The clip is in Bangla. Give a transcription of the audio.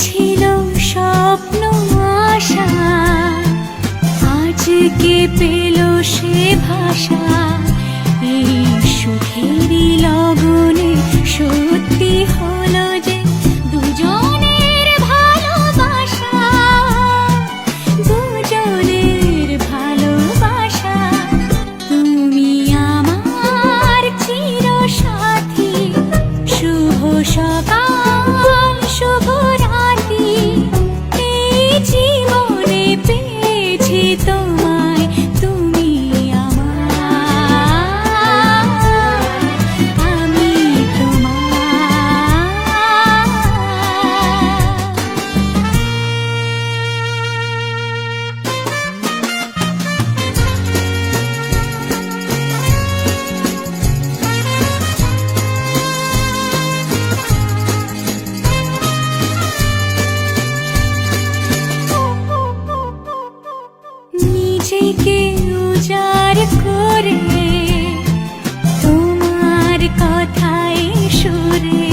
ছিল স্বপ্ন আশা, আজকে পেল সে ভাষা। এই সুখেরই লগনে সত্যি হলো যে দুজনের ভালোবাসা, দুজনের ভালোবাসা। তুমি আমার চিরসাথী, শুভ সকাল শুভ রাতি। এই জীবনে পেয়েছি তোমায়, তুমি আমার, আমি তোমার। নিজেকে উজাড় করে তোমার কথায় সুরে